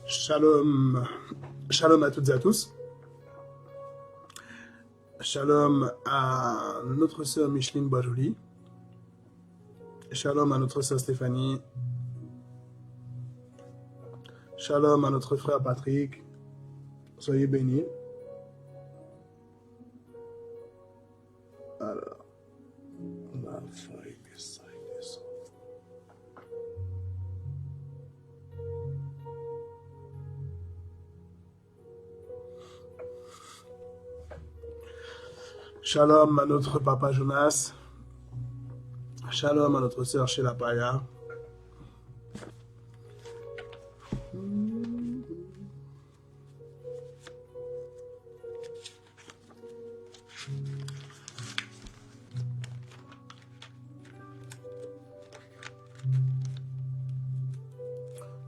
Shalom, shalom à toutes et à tous. Shalom à notre sœur Micheline Boisjoli. Shalom à notre sœur Stéphanie. Shalom à notre frère Patrick. Soyez bénis. Alors, on va faire ça. Shalom à notre papa Jonas. Shalom à notre sœur Sheila Paya.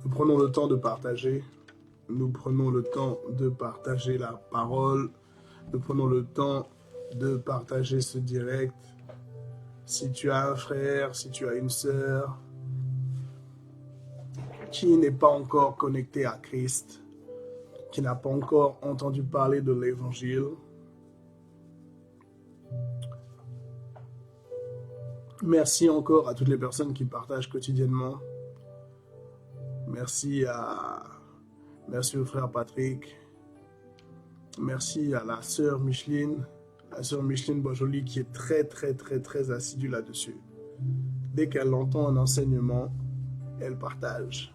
Nous prenons le temps de partager. Nous prenons le temps de partager la parole. Nous prenons le temps de partager ce direct. Si tu as un frère, si tu as une sœur qui n'est pas encore connecté à Christ, qui n'a pas encore entendu parler de l'Évangile, merci encore à toutes les personnes qui partagent quotidiennement. Merci au frère Patrick. Merci à la sœur Micheline Boisjoli qui est très assidue là-dessus. Dès qu'elle entend un enseignement, elle partage.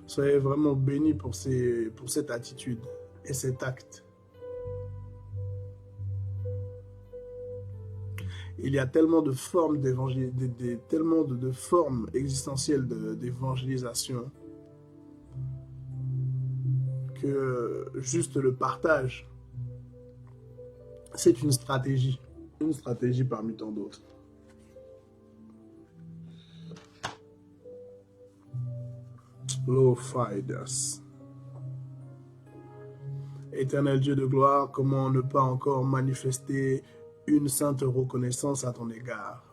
Soyez vraiment bénis pour cette attitude et cet acte. Il y a tellement de formes tellement de formes existentielles d'évangélisation que juste le partage, c'est une stratégie parmi tant d'autres. Lo-fi-das. Éternel Dieu de gloire, comment ne pas encore manifester une sainte reconnaissance à ton égard.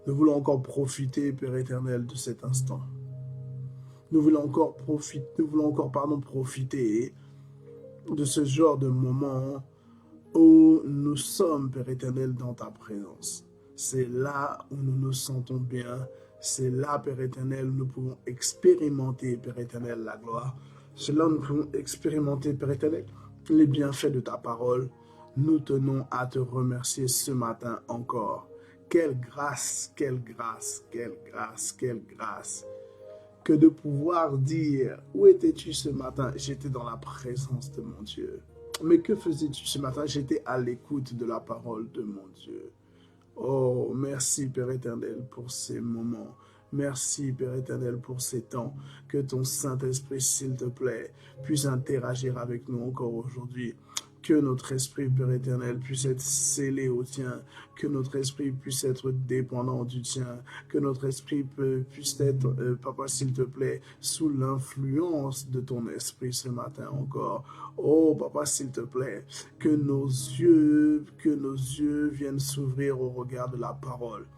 Nous voulons encore profiter, Père éternel, de cet instant. Nous voulons encore profiter de ce genre de moment où nous sommes, Père éternel, dans ta présence. C'est là où nous nous sentons bien. C'est là, Père éternel, où nous pouvons expérimenter, Père éternel, la gloire. C'est là où nous pouvons expérimenter, Père éternel, les bienfaits de ta parole. Nous tenons à te remercier ce matin encore. Quelle grâce que de pouvoir dire, où étais-tu ce matin? J'étais dans la présence de mon Dieu. Mais que faisais-tu ce matin? J'étais à l'écoute de la parole de mon Dieu. Oh, merci Père éternel pour ces moments. Merci Père éternel pour ces temps. Que ton Saint-Esprit, s'il te plaît, puisse interagir avec nous encore aujourd'hui. Que notre esprit, Père éternel, puisse être scellé au tien. Que notre esprit puisse être dépendant du tien. Que notre esprit puisse être, Papa, s'il te plaît, sous l'influence de ton esprit ce matin encore. Oh, Papa, s'il te plaît, que nos yeux viennent s'ouvrir au regard de la parole.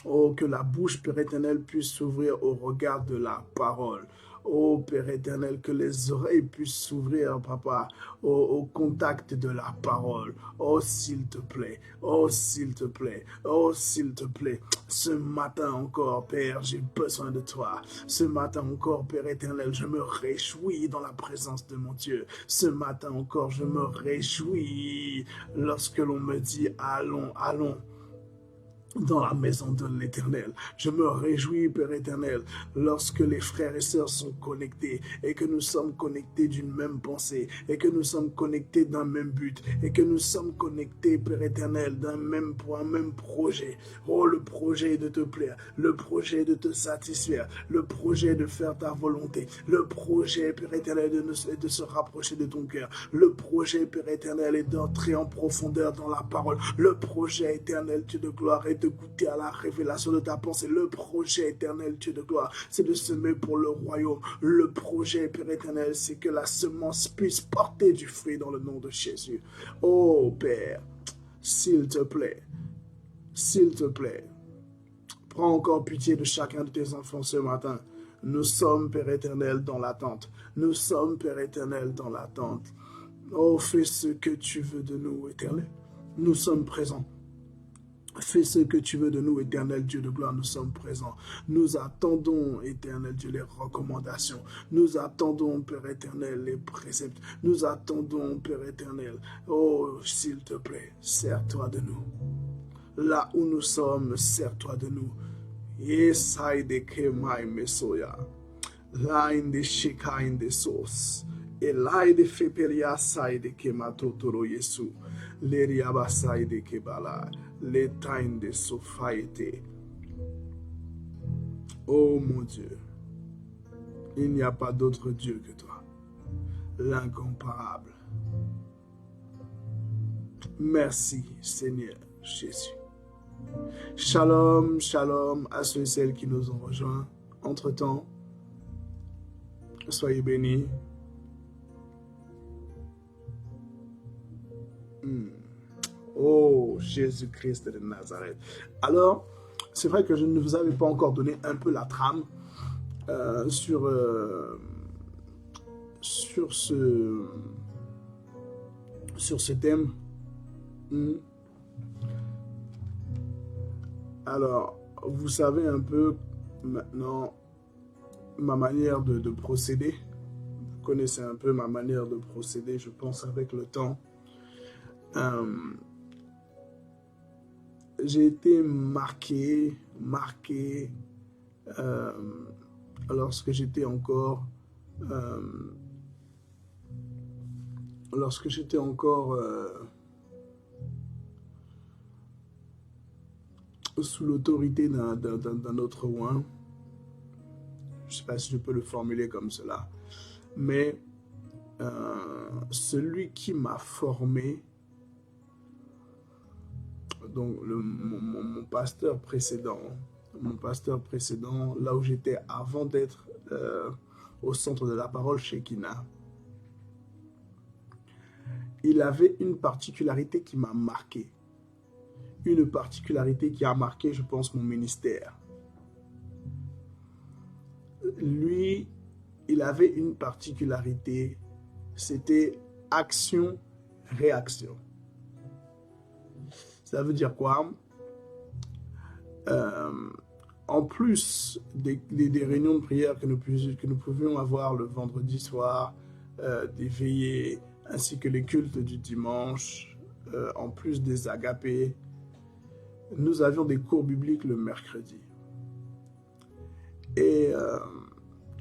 Oh, que la bouche, Père éternel, puisse s'ouvrir au regard de la parole. Oh, Père éternel, que les oreilles puissent s'ouvrir, Papa, au contact de la parole. Oh, s'il te plaît, oh, s'il te plaît, oh, s'il te plaît. Ce matin encore, Père, j'ai besoin de toi. Ce matin encore, Père éternel, je me réjouis dans la présence de mon Dieu. Ce matin encore, je me réjouis lorsque l'on me dit, allons, allons dans la maison de l'Éternel. Je me réjouis, Père éternel, lorsque les frères et sœurs sont connectés et que nous sommes connectés d'une même pensée et que nous sommes connectés d'un même but et que nous sommes connectés, Père éternel, pour un même projet. Oh, le projet de te plaire, le projet de te satisfaire, le projet de faire ta volonté, le projet, Père éternel, de se rapprocher de ton cœur, le projet, Père éternel, est d'entrer en profondeur dans la parole, le projet éternel, Dieu de gloire, est de goûter à la révélation de ta pensée. Le projet éternel, Dieu de gloire, c'est de semer pour le royaume. Le projet, Père éternel, c'est que la semence puisse porter du fruit dans le nom de Jésus. Oh Père, s'il te plaît, Prends encore pitié de chacun de tes enfants ce matin. Nous sommes, Père éternel, dans l'attente. Nous sommes, Père éternel, dans l'attente. Oh, fais ce que tu veux de nous, éternel. Nous sommes présents. Fais ce que tu veux de nous, éternel Dieu de gloire, nous sommes présents. Nous attendons, éternel Dieu, les recommandations. Nous attendons, Père éternel, les préceptes. Nous attendons, Père éternel. Oh, s'il te plaît, sers-toi de nous. Là où nous sommes, sers-toi de nous. Yesai de kemai mesoya. Là in de shika in de sauce. Et là de feperia sai de kematotoro yesu. L'eriabasai de kebala. L'étain de sofaïté. Oh mon Dieu, il n'y a pas d'autre Dieu que toi, l'incomparable. Merci Seigneur Jésus. Shalom, shalom à ceux et celles qui nous ont rejoints. Entre-temps, soyez bénis. Oh, Jésus-Christ de Nazareth. Alors, c'est vrai que je ne vous avais pas encore donné un peu la trame sur ce thème. Alors, vous savez un peu maintenant ma manière de procéder. Vous connaissez un peu ma manière de procéder, je pense, avec le temps. J'ai été marqué lorsque j'étais encore sous l'autorité d'un autre oin. Je ne sais pas si je peux le formuler comme cela, mais celui qui m'a formé, donc mon pasteur précédent, là où j'étais avant d'être au centre de la parole chez Kina, il avait une particularité qui m'a marqué. Une particularité qui a marqué, je pense, mon ministère. Lui, il avait une particularité, c'était action-réaction. Ça veut dire quoi? En plus des réunions de prière que nous pouvions avoir le vendredi soir, des veillées, ainsi que les cultes du dimanche, en plus des agapés, nous avions des cours bibliques le mercredi. Et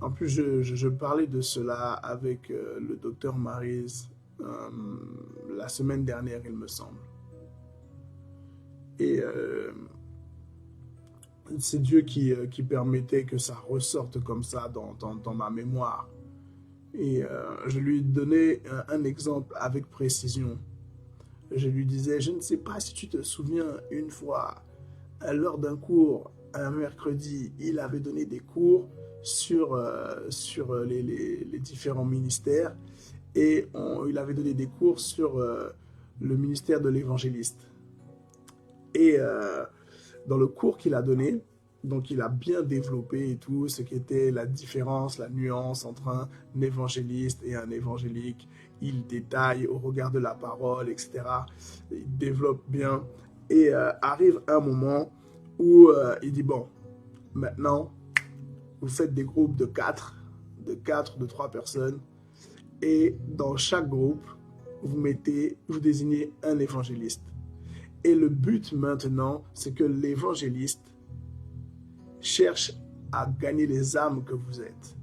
en plus, je parlais de cela avec le docteur Maryse la semaine dernière, il me semble. Et c'est Dieu qui permettait que ça ressorte comme ça dans ma mémoire. Et je lui donnais un exemple avec précision. Je lui disais, je ne sais pas si tu te souviens, une fois, lors d'un cours, un mercredi, il avait donné des cours sur les différents ministères et il avait donné des cours sur le ministère de l'évangéliste. Et dans le cours qu'il a donné, donc il a bien développé et tout, ce qui était la différence, la nuance entre un évangéliste et un évangélique. Il détaille au regard de la parole, etc. Il développe bien. Et arrive un moment où il dit, bon, maintenant, vous faites des groupes de 3 personnes. Et dans chaque groupe, vous désignez un évangéliste. Et le but maintenant, c'est que l'évangéliste cherche à gagner les âmes que vous êtes.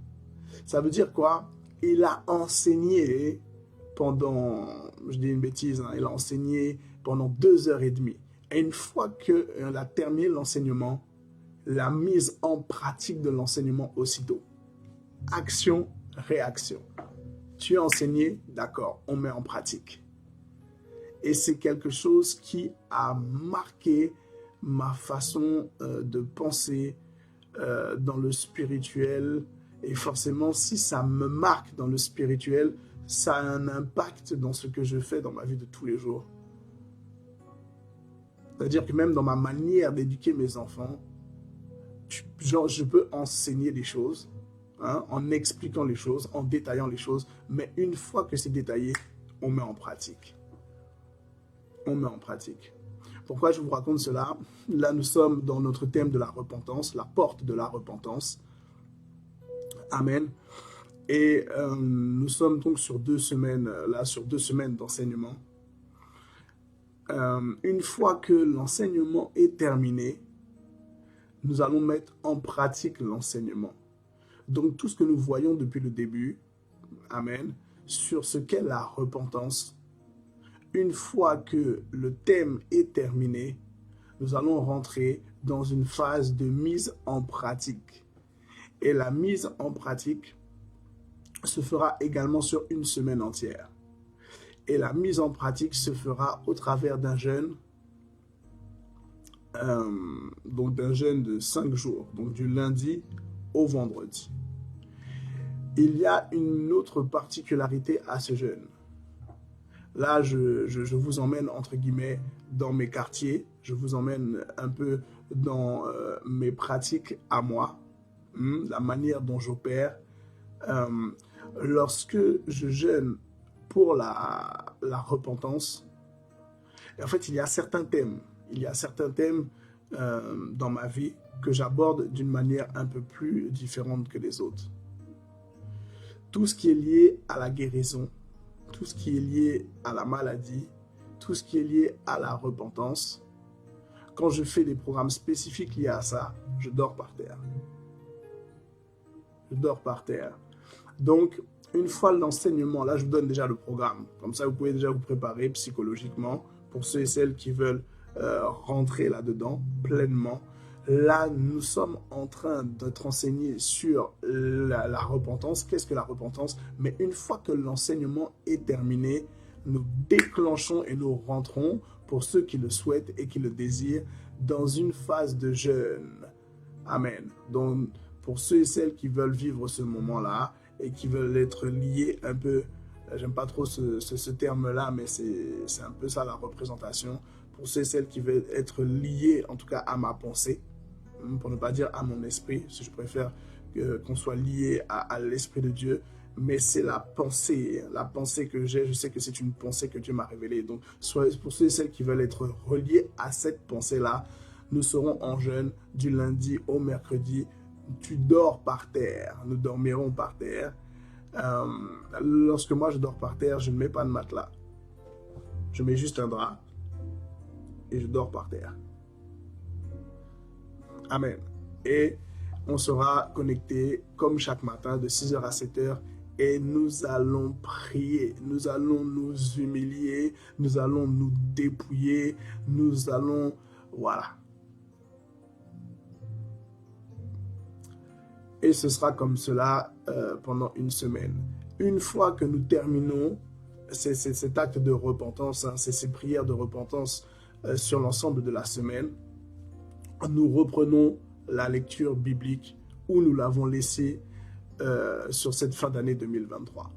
Ça veut dire quoi? Il a enseigné pendant, je dis une bêtise, hein, il a enseigné pendant 2h30. Et une fois qu'il a terminé l'enseignement, la mise en pratique de l'enseignement aussitôt. Action, réaction. Tu as enseigné, d'accord, on met en pratique. Et c'est quelque chose qui a marqué ma façon de penser dans le spirituel. Et forcément, si ça me marque dans le spirituel, ça a un impact dans ce que je fais dans ma vie de tous les jours. C'est-à-dire que même dans ma manière d'éduquer mes enfants, genre, je peux enseigner des choses, hein, en expliquant les choses, en détaillant les choses, mais une fois que c'est détaillé, on met en pratique. On met en pratique. Pourquoi je vous raconte cela? Là, nous sommes dans notre thème de la repentance, la porte de la repentance. Amen. Et nous sommes donc sur 2 semaines, là, sur 2 semaines d'enseignement. Une fois que l'enseignement est terminé, nous allons mettre en pratique l'enseignement. Donc, tout ce que nous voyons depuis le début, amen, sur ce qu'est la repentance, une fois que le thème est terminé, nous allons rentrer dans une phase de mise en pratique. Et la mise en pratique se fera également sur 1 semaine entière. Et la mise en pratique se fera au travers d'un jeûne, donc d'un jeûne de 5 jours, donc du lundi au vendredi. Il y a une autre particularité à ce jeûne. Là, je vous emmène, entre guillemets, dans mes quartiers, je vous emmène un peu dans mes pratiques à moi, la manière dont j'opère. Lorsque je jeûne pour la repentance, en fait, il y a certains thèmes. Il y a certains thèmes dans ma vie que j'aborde d'une manière un peu plus différente que les autres. Tout ce qui est lié à la guérison, tout ce qui est lié à la maladie, tout ce qui est lié à la repentance, quand je fais des programmes spécifiques liés à ça, je dors par terre. Je dors par terre. Donc, une fois l'enseignement, là je vous donne déjà le programme, comme ça vous pouvez déjà vous préparer psychologiquement pour ceux et celles qui veulent rentrer là-dedans pleinement. Là, nous sommes en train de te renseigner sur la repentance. Qu'est-ce que la repentance? Mais une fois que l'enseignement est terminé, nous déclenchons et nous rentrons, pour ceux qui le souhaitent et qui le désirent, dans une phase de jeûne. Amen. Donc, pour ceux et celles qui veulent vivre ce moment-là et qui veulent être liés un peu, j'aime pas trop ce terme-là, mais c'est un peu ça la représentation. Pour ceux et celles qui veulent être liés, en tout cas à ma pensée, pour ne pas dire à mon esprit, si je préfère qu'on soit lié à l'esprit de Dieu, mais c'est la pensée que j'ai, je sais que c'est une pensée que Dieu m'a révélée. Donc, pour ceux et celles qui veulent être reliés à cette pensée-là, nous serons en jeûne du lundi au mercredi. Tu dors par terre, nous dormirons par terre. Lorsque moi je dors par terre, je ne mets pas de matelas. Je mets juste un drap et je dors par terre. Amen. Et on sera connecté comme chaque matin de 6h à 7h et nous allons prier, nous allons nous humilier, nous allons nous dépouiller, nous allons, voilà. Et ce sera comme cela pendant 1 semaine. Une fois que nous terminons cet acte de repentance, hein, ces prières de repentance sur l'ensemble de la semaine, nous reprenons la lecture biblique où nous l'avons laissée sur cette fin d'année 2023.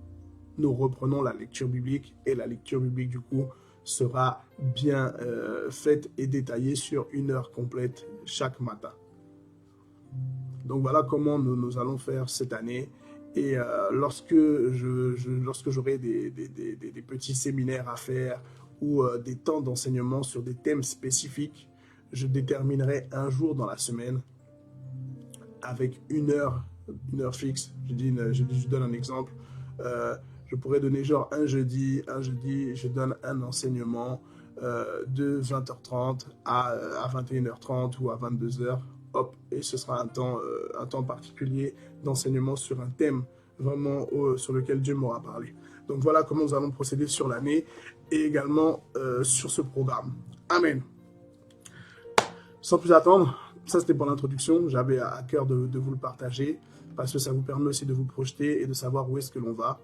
Nous reprenons la lecture biblique et la lecture biblique du coup sera bien faite et détaillée sur 1 heure complète chaque matin. Donc voilà comment nous allons faire cette année. Et lorsque j'aurai des petits séminaires à faire ou des temps d'enseignement sur des thèmes spécifiques, je déterminerai un jour dans la semaine avec 1 heure fixe. Je donne un exemple. Je pourrais donner genre un jeudi, je donne un enseignement de 20h30 à 21h30 ou à 22h. Hop, et ce sera un temps particulier d'enseignement sur un thème vraiment sur lequel Dieu m'aura parlé. Donc voilà comment nous allons procéder sur l'année et également sur ce programme. Amen. Sans plus attendre, ça c'était pour l'introduction. J'avais à cœur de vous le partager parce que ça vous permet aussi de vous projeter et de savoir où est-ce que l'on va.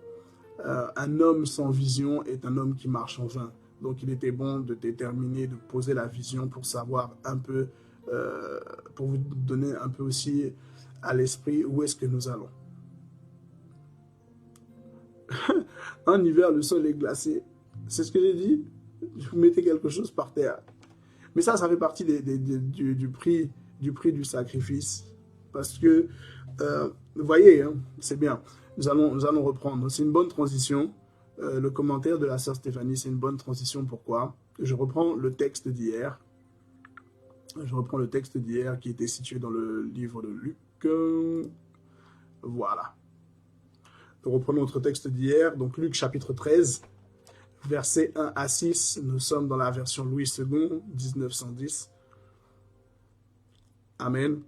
Un homme sans vision est un homme qui marche en vain. Donc il était bon de déterminer, de poser la vision pour savoir un peu, pour vous donner un peu aussi à l'esprit où est-ce que nous allons. En hiver, le sol est glacé. C'est ce que j'ai dit. Vous mettez quelque chose par terre. Mais ça fait partie du prix du sacrifice. parce que, vous voyez, hein, c'est bien. Nous allons reprendre. C'est une bonne transition. Le commentaire de la sœur Stéphanie, c'est une bonne transition. Pourquoi? Je reprends le texte d'hier. Je reprends le texte d'hier qui était situé dans le livre de Luc. Voilà. Nous reprenons notre texte d'hier. Donc Luc chapitre 13, versets 1 à 6. Nous sommes dans la version Louis II, 1910. Amen.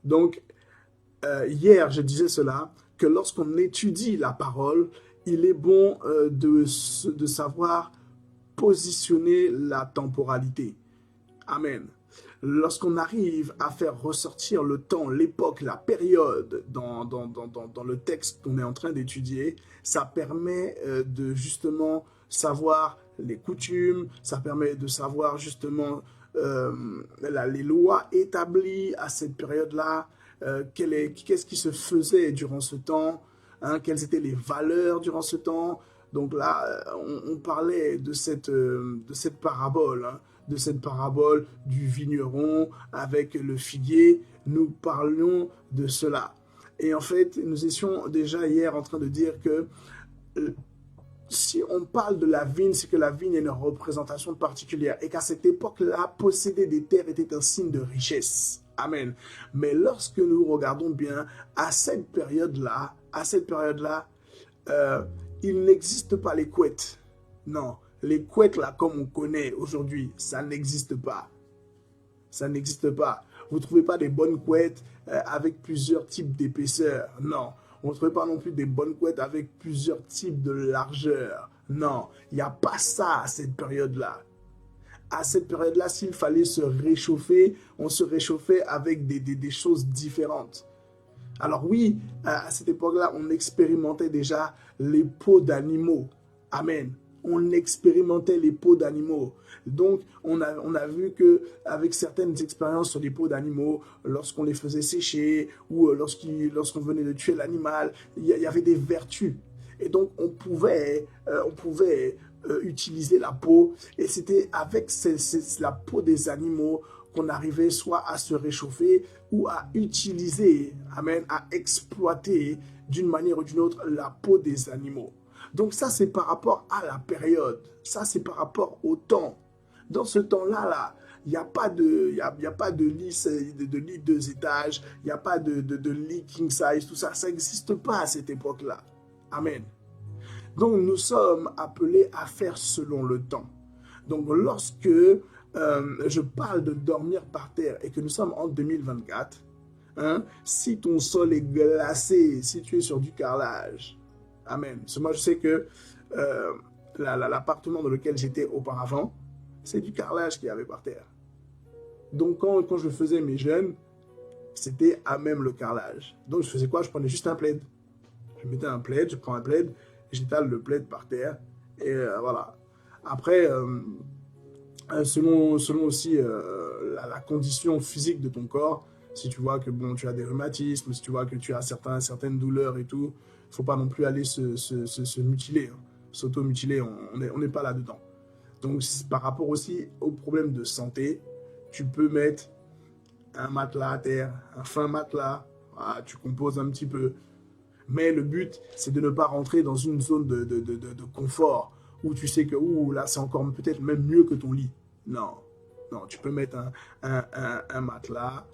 Donc, hier, je disais cela, que lorsqu'on étudie la parole, il est bon de savoir positionner la temporalité. Amen. Lorsqu'on arrive à faire ressortir le temps, l'époque, la période dans le texte qu'on est en train d'étudier, ça permet de justement savoir les coutumes, ça permet de savoir justement les lois établies à cette période-là, qu'est-ce qui se faisait durant ce temps, hein, quelles étaient les valeurs durant ce temps. Donc là, on parlait de cette parabole, hein, de cette parabole du vigneron avec le figuier. Nous parlions de cela. Et en fait, nous étions déjà hier en train de dire que si on parle de la vigne, c'est que la vigne est une représentation particulière et qu'à cette époque-là, posséder des terres était un signe de richesse. Amen. Mais lorsque nous regardons bien, à cette période-là, il n'existe pas les couettes. Non, les couettes là, comme on connaît aujourd'hui, ça n'existe pas. Ça n'existe pas. Vous ne trouvez pas des bonnes couettes avec plusieurs types d'épaisseur. Non. On ne trouvait pas non plus des bonnes couettes avec plusieurs types de largeur. Non, il n'y a pas ça à cette période-là. À cette période-là, s'il fallait se réchauffer, on se réchauffait avec des choses différentes. Alors oui, à cette époque-là, on expérimentait déjà les peaux d'animaux. Amen. On expérimentait les peaux d'animaux. Donc, on a vu qu'avec certaines expériences sur les peaux d'animaux, lorsqu'on les faisait sécher ou lorsqu'on venait de tuer l'animal, il y avait des vertus. Et donc, on pouvait utiliser la peau. Et c'était avec la peau des animaux qu'on arrivait soit à se réchauffer ou à utiliser, amen, à exploiter d'une manière ou d'une autre la peau des animaux. Donc ça, c'est par rapport à la période. Ça, c'est par rapport au temps. Dans ce temps-là, il n'y a pas de lit 2 étages, il n'y a pas de lit king size, tout ça. Ça n'existe pas à cette époque-là. Amen. Donc, nous sommes appelés à faire selon le temps. Donc, lorsque je parle de dormir par terre et que nous sommes en 2024, hein, si ton sol est glacé, si tu es sur du carrelage, amen. Parce que moi, je sais que l'appartement dans lequel j'étais auparavant, c'est du carrelage qu'il y avait par terre. Donc, quand je faisais mes jeûnes, c'était à même le carrelage. Donc, je faisais quoi? Je prenais juste un plaid. Je mettais un plaid, je prends un plaid, j'étale le plaid par terre. Et voilà. Après, selon aussi la condition physique de ton corps, si tu vois que bon, tu as des rhumatismes, si tu vois que tu as certaines douleurs et tout, il ne faut pas non plus aller se mutiler, hein, s'auto-mutiler, on n'est pas là-dedans. Donc, par rapport aussi aux problèmes de santé, tu peux mettre un matelas à terre, un fin matelas, voilà, tu composes un petit peu. Mais le but, c'est de ne pas rentrer dans une zone de confort où tu sais que là, c'est encore peut-être même mieux que ton lit. Non, tu peux mettre un matelas,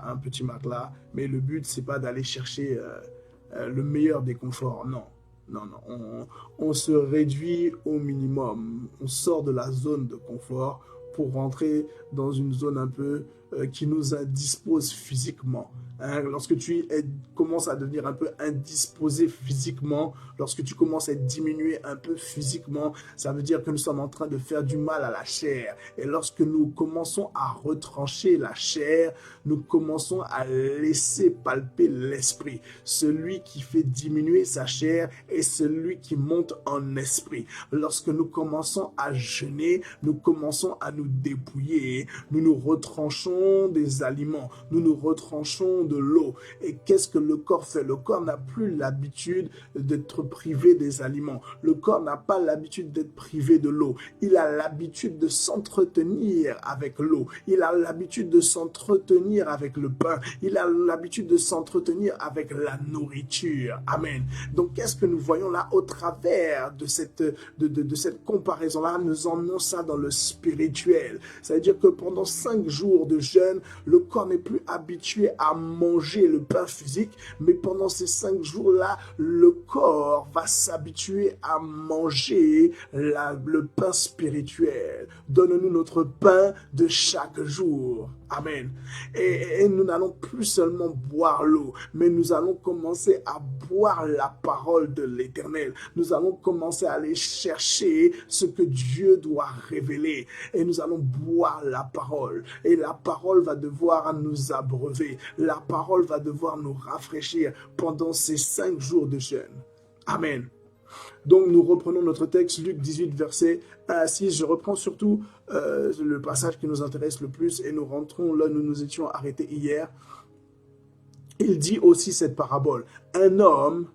un petit matelas, mais le but, c'est pas d'aller chercher le meilleur des conforts. Non, on se réduit au minimum. On sort de la zone de confort pour rentrer dans une zone un peu qui nous indispose physiquement. Hein, lorsque tu commences à devenir un peu indisposé physiquement, lorsque tu commences à diminuer un peu physiquement, ça veut dire que nous sommes en train de faire du mal à la chair. Et lorsque nous commençons à retrancher la chair, nous commençons à laisser palper l'esprit. Celui qui fait diminuer sa chair est celui qui monte en esprit. Lorsque nous commençons à jeûner, nous commençons à nous dépouiller, nous nous retranchons privons des aliments, nous nous retranchons de l'eau. Et qu'est-ce que le corps fait? Le corps n'a plus l'habitude d'être privé des aliments. Le corps n'a pas l'habitude d'être privé de l'eau. Il a l'habitude de s'entretenir avec l'eau. Il a l'habitude de s'entretenir avec le pain. Il a l'habitude de s'entretenir avec la nourriture. Amen. Donc, qu'est-ce que nous voyons là au travers de cette comparaison-là? Nous emmenons ça dans le spirituel. C'est-à-dire que pendant 5 jours de jeûne, le corps n'est plus habitué à manger le pain physique, mais pendant ces 5 jours-là, le corps va s'habituer à manger le pain spirituel. Donne-nous notre pain de chaque jour. Amen. Et nous n'allons plus seulement boire l'eau, mais nous allons commencer à boire la parole de l'Éternel. Nous allons commencer à aller chercher ce que Dieu doit révéler. Et nous allons boire la parole. Et la parole va devoir nous abreuver. La parole va devoir nous rafraîchir pendant ces 5 jours de jeûne. Amen. Donc, nous reprenons notre texte, Luc 18, verset 1 à 6. Je reprends surtout le passage qui nous intéresse le plus et nous rentrons là où nous nous étions arrêtés hier. Il dit aussi cette parabole. Un homme,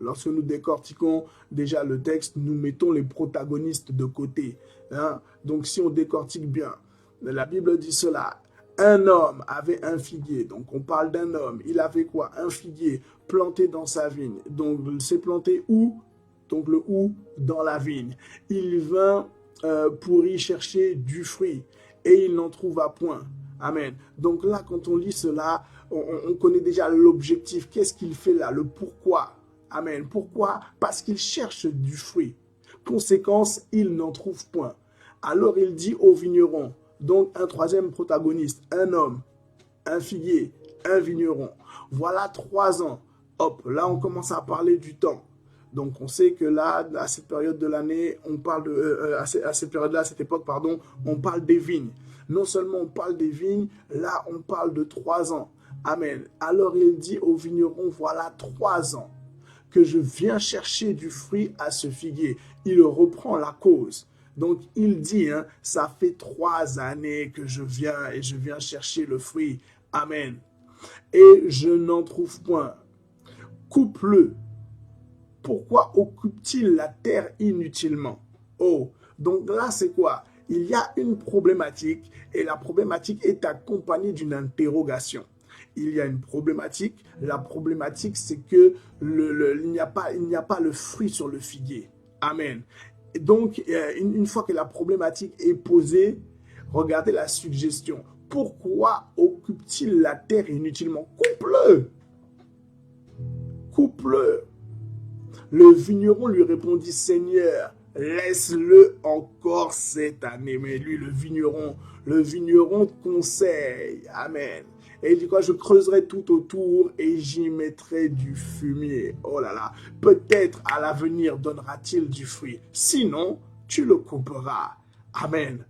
lorsque nous décortiquons déjà le texte, nous mettons les protagonistes de côté. Hein? Donc, si on décortique bien, la Bible dit cela. Un homme avait un figuier, donc on parle d'un homme. Il avait quoi? Un figuier planté dans sa vigne. Donc, c'est planté où? Donc, le où? Dans la vigne. Il vint pour y chercher du fruit et il n'en trouva point. Amen. Donc là, quand on lit cela, on connaît déjà l'objectif. Qu'est-ce qu'il fait là? Le pourquoi. Amen. Pourquoi? Parce qu'il cherche du fruit. Conséquence, il n'en trouve point. Alors il dit au vigneron, donc un troisième protagoniste, un homme, un figuier, un vigneron. Voilà 3 ans. Hop, là on commence à parler du temps. Donc on sait que là, à cette période de l'année, on parle de, à cette période-là, à cette époque, pardon, on parle des vignes. Non seulement on parle des vignes, là on parle de 3 ans. Amen. Alors il dit au vigneron, voilà 3 ans que je viens chercher du fruit à ce figuier. Il reprend la cause. Donc il dit, hein, ça fait 3 années que je viens chercher le fruit. Amen. Et je n'en trouve point. Coupe-le. Pourquoi occupe-t-il la terre inutilement? Oh, donc là c'est quoi? Il y a une problématique et la problématique est accompagnée d'une interrogation. Il y a une problématique. La problématique, c'est que il n'y a pas le fruit sur le figuier. Amen. Et donc, une fois que la problématique est posée, regardez la suggestion. Pourquoi occupe-t-il la terre inutilement? Coupe-le! Coupe-le! Le vigneron lui répondit, Seigneur, laisse-le encore cette année. Mais lui, le vigneron conseille. Amen. Et il dit quoi? Je creuserai tout autour et j'y mettrai du fumier. Oh là là. Peut-être à l'avenir donnera-t-il du fruit. Sinon, tu le couperas. Amen.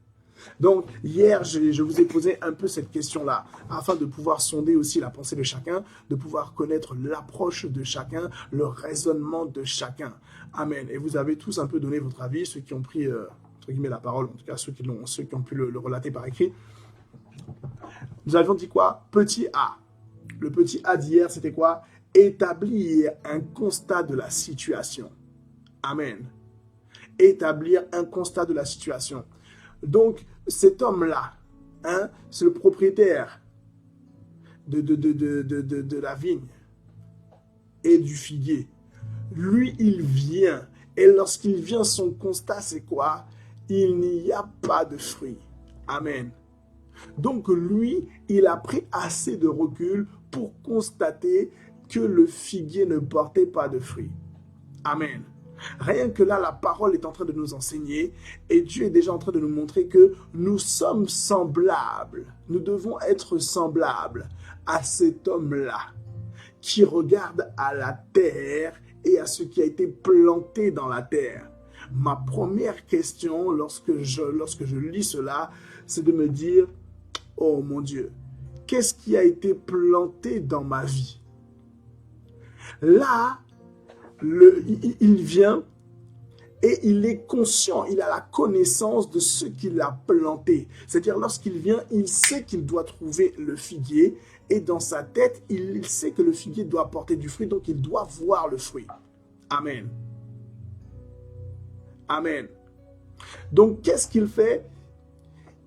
Donc, hier, je vous ai posé un peu cette question-là, afin de pouvoir sonder aussi la pensée de chacun, de pouvoir connaître l'approche de chacun, le raisonnement de chacun. Amen. Et vous avez tous un peu donné votre avis, ceux qui ont pris, entre guillemets, la parole, en tout cas ceux qui ont pu le relater par écrit. Nous avions dit quoi? Petit A. Le petit A d'hier, c'était quoi? Établir un constat de la situation. Amen. Établir un constat de la situation. Donc, cet homme-là, hein, c'est le propriétaire de la vigne et du figuier. Lui, il vient. Et lorsqu'il vient, son constat, c'est quoi? Il n'y a pas de fruits. Amen. Donc, lui, il a pris assez de recul pour constater que le figuier ne portait pas de fruits. Amen. Rien que là, la parole est en train de nous enseigner et Dieu est déjà en train de nous montrer que nous sommes semblables. Nous devons être semblables à cet homme-là qui regarde à la terre et à ce qui a été planté dans la terre. Ma première question lorsque je lis cela, c'est de me dire, oh mon Dieu, qu'est-ce qui a été planté dans ma vie? Là, il vient Et il est conscient, il a la connaissance de ce qu'il a planté. C'est-à-dire, lorsqu'il vient, il sait qu'il doit trouver le figuier. Et dans sa tête, il sait que le figuier doit porter du fruit, donc il doit voir le fruit. Amen. Amen. Donc, qu'est-ce qu'il fait?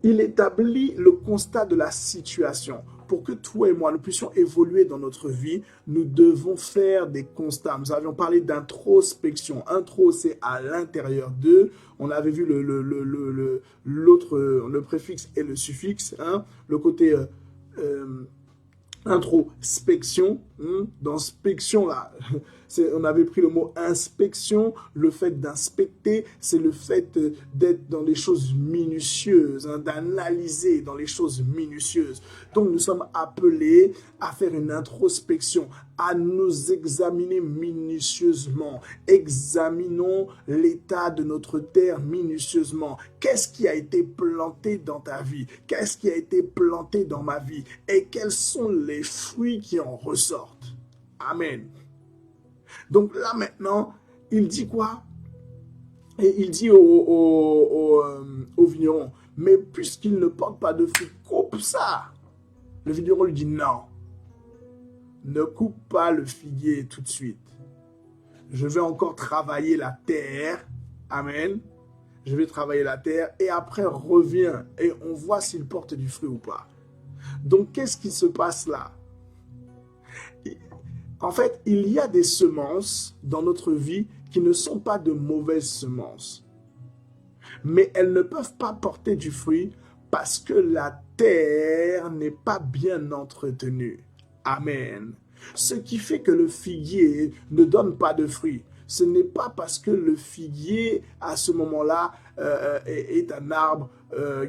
Il établit le constat de la situation. Pour que toi et moi, nous puissions évoluer dans notre vie, nous devons faire des constats. Nous avions parlé d'introspection. Intro, c'est à l'intérieur d'eux. On avait vu le préfixe et le suffixe. Hein, le côté introspection. Dans spection, là, on avait pris le mot inspection. Le fait d'inspecter, c'est le fait d'être dans les choses minutieuses, hein, d'analyser dans les choses minutieuses. Donc, nous sommes appelés à faire une introspection, à nous examiner minutieusement. Examinons l'état de notre terre minutieusement. Qu'est-ce qui a été planté dans ta vie? Qu'est-ce qui a été planté dans ma vie? Et quels sont les fruits qui en ressortent? Amen. Donc là maintenant, il dit quoi? Et il dit au vigneron, mais puisqu'il ne porte pas de fruits, coupe ça. Le vigneron lui dit non, ne coupe pas le figuier tout de suite. Je vais encore travailler la terre. Amen. Je vais travailler la terre et après reviens et on voit s'il porte du fruit ou pas. Donc qu'est-ce qui se passe là? En fait, il y a des semences dans notre vie qui ne sont pas de mauvaises semences. Mais elles ne peuvent pas porter du fruit parce que la terre n'est pas bien entretenue. Amen. Ce qui fait que le figuier ne donne pas de fruits. Ce n'est pas parce que le figuier, à ce moment-là, est un arbre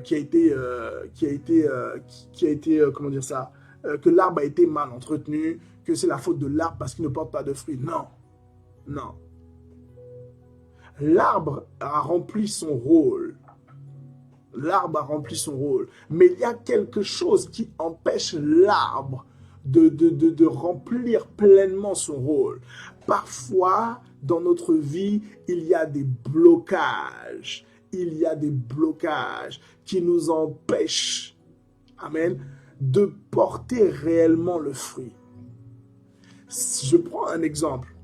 qui a été, comment dire ça, que l'arbre a été mal entretenu, que c'est la faute de l'arbre parce qu'il ne porte pas de fruits. Non, non. L'arbre a rempli son rôle. L'arbre a rempli son rôle. Mais il y a quelque chose qui empêche l'arbre de remplir pleinement son rôle. Parfois, dans notre vie, il y a des blocages. Il y a des blocages qui nous empêchent, amen, de porter réellement le fruit. Je prends un exemple.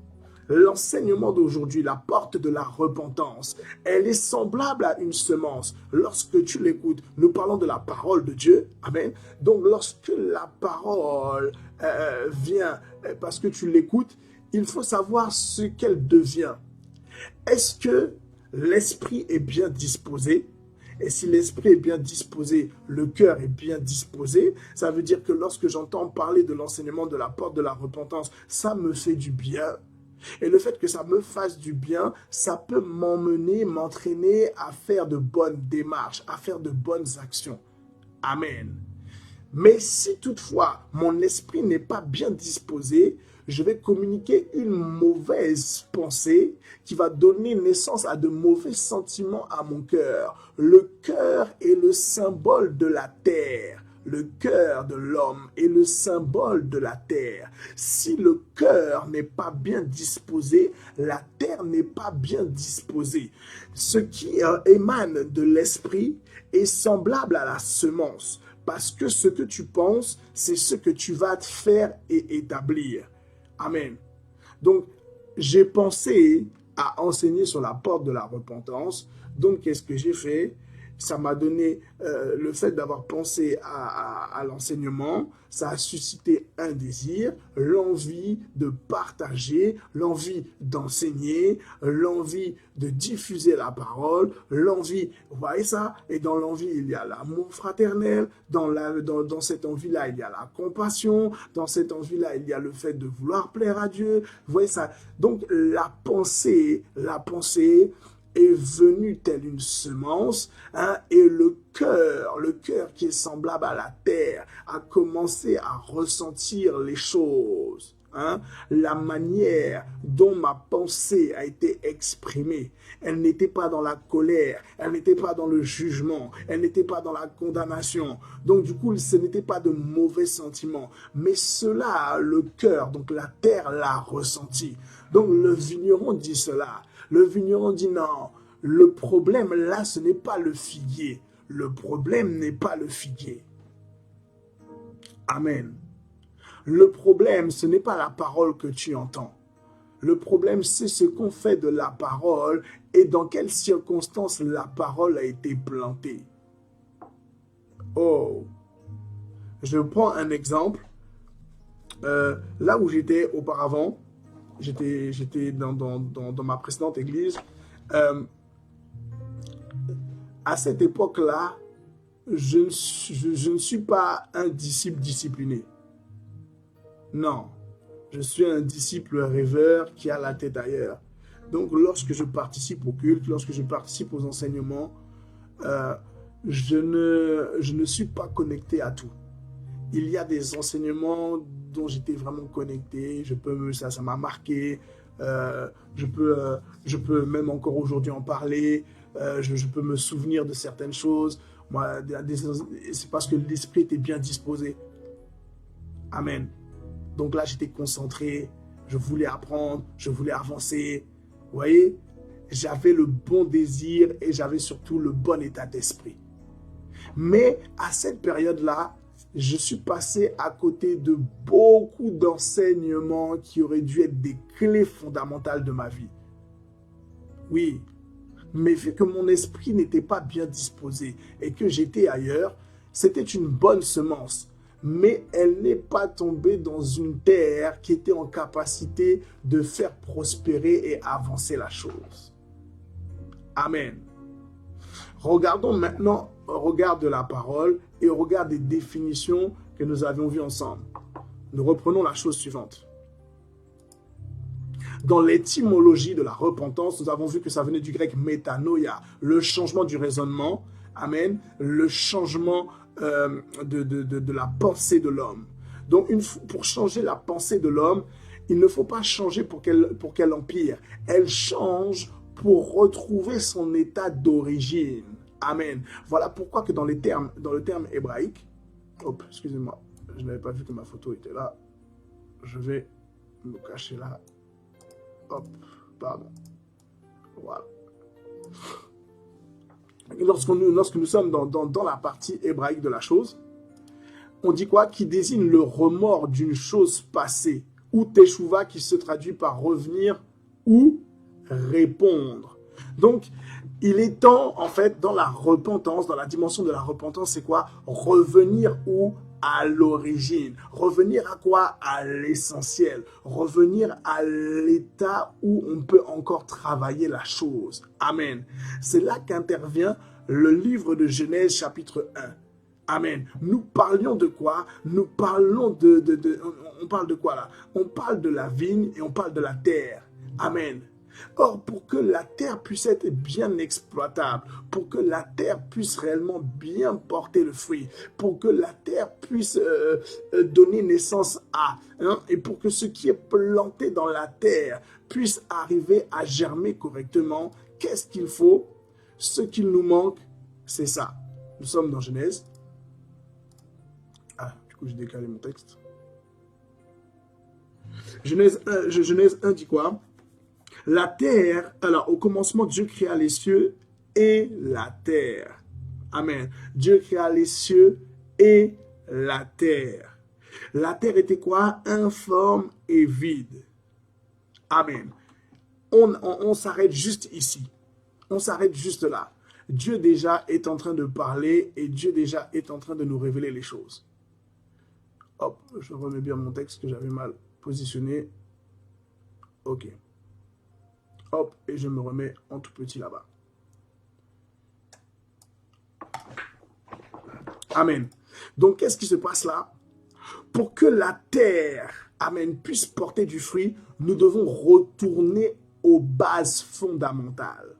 L'enseignement d'aujourd'hui, la porte de la repentance, elle est semblable à une semence. Lorsque tu l'écoutes, nous parlons de la parole de Dieu. Amen. Donc, lorsque la parole vient, parce que tu l'écoutes, il faut savoir ce qu'elle devient. Est-ce que l'esprit est bien disposé? Et si l'esprit est bien disposé, le cœur est bien disposé, ça veut dire que lorsque j'entends parler de l'enseignement de la porte de la repentance, ça me fait du bien. Et le fait que ça me fasse du bien, ça peut m'emmener, m'entraîner à faire de bonnes démarches, à faire de bonnes actions. Amen. Mais si toutefois mon esprit n'est pas bien disposé, je vais communiquer une mauvaise pensée qui va donner naissance à de mauvais sentiments à mon cœur. Le cœur est le symbole de la terre. Le cœur de l'homme est le symbole de la terre. Si le cœur n'est pas bien disposé, la terre n'est pas bien disposée. Ce qui émane de l'esprit est semblable à la semence. Parce que ce que tu penses, c'est ce que tu vas te faire et établir. Amen. Donc, j'ai pensé à enseigner sur la porte de la repentance. Donc, qu'est-ce que j'ai fait? Ça m'a donné le fait d'avoir pensé à l'enseignement, ça a suscité un désir, l'envie de partager, l'envie d'enseigner, l'envie de diffuser la parole, l'envie, vous voyez ça? Et dans l'envie, il y a l'amour fraternel, dans cette envie-là, il y a la compassion, dans cette envie-là, il y a le fait de vouloir plaire à Dieu, vous voyez ça? Donc la pensée est venu telle une semence, hein, et le cœur qui est semblable à la terre, a commencé à ressentir les choses. Hein, la manière dont ma pensée a été exprimée, elle n'était pas dans la colère, elle n'était pas dans le jugement, elle n'était pas dans la condamnation. Donc du coup, ce n'était pas de mauvais sentiments, mais cela, le cœur, donc la terre l'a ressenti. Donc le vigneron dit cela. Le vigneron dit non, le problème là, ce n'est pas le figuier. Le problème n'est pas le figuier. Amen. Le problème, ce n'est pas la parole que tu entends. Le problème, c'est ce qu'on fait de la parole et dans quelles circonstances la parole a été plantée. Oh, je prends un exemple. Là où j'étais auparavant, j'étais dans ma précédente église. À cette époque-là, je ne suis pas un disciple discipliné. Non, je suis un disciple rêveur qui a la tête ailleurs. Donc, lorsque je participe au culte, lorsque je participe aux enseignements, je ne suis pas connecté à tout. Il y a des enseignements dont j'étais vraiment connecté, ça m'a marqué, je peux même encore aujourd'hui en parler, je peux me souvenir de certaines choses. Moi, c'est parce que l'esprit était bien disposé. Amen. Donc là, j'étais concentré, je voulais apprendre, je voulais avancer. Vous voyez, j'avais le bon désir et j'avais surtout le bon état d'esprit. Mais à cette période-là, je suis passé à côté de beaucoup d'enseignements qui auraient dû être des clés fondamentales de ma vie. Oui, mais vu que mon esprit n'était pas bien disposé et que j'étais ailleurs, c'était une bonne semence. Mais elle n'est pas tombée dans une terre qui était en capacité de faire prospérer et avancer la chose. Amen. Regardons maintenant au regard de la parole et au regard des définitions que nous avions vues ensemble. Nous reprenons la chose suivante. Dans l'étymologie de la repentance, nous avons vu que ça venait du grec métanoïa, le changement du raisonnement, amen, le changement de la pensée de l'homme. Donc, pour changer la pensée de l'homme, il ne faut pas changer pour qu'elle empire. Elle change pour retrouver son état d'origine. Amen. Voilà pourquoi que dans le terme hébraïque, hop, excusez-moi, je n'avais pas vu que ma photo était là. Je vais me cacher là. Hop, pardon. Voilà. Lorsque nous sommes dans la partie hébraïque de la chose, on dit quoi? Qui désigne le remords d'une chose passée, ou teshuva qui se traduit par revenir ou répondre. Donc, il est temps, en fait, dans la repentance, dans la dimension de la repentance, c'est quoi? Revenir où? À l'origine. Revenir à quoi? À l'essentiel. Revenir à l'état où on peut encore travailler la chose. Amen. C'est là qu'intervient le livre de Genèse chapitre 1. Amen. Nous parlions de quoi? Nous parlons on parle de quoi là? On parle de la vigne et on parle de la terre. Amen. Or, pour que la terre puisse être bien exploitable, pour que la terre puisse réellement bien porter le fruit, pour que la terre puisse donner naissance à, et pour que ce qui est planté dans la terre puisse arriver à germer correctement, qu'est-ce qu'il faut? Ce qu'il nous manque, c'est ça. Nous sommes dans Genèse. Ah, du coup, j'ai décalé mon texte. Genèse 1 dit quoi? La terre, alors au commencement, Dieu créa les cieux et la terre. Amen. Dieu créa les cieux et la terre. La terre était quoi? Informe et vide. Amen. On s'arrête juste ici. On s'arrête juste là. Dieu déjà est en train de parler et Dieu déjà est en train de nous révéler les choses. Hop, je remets bien mon texte que j'avais mal positionné. Ok. Hop, et je me remets en tout petit là-bas. Amen. Donc, qu'est-ce qui se passe là? Pour que la terre, amen, puisse porter du fruit, nous devons retourner aux bases fondamentales.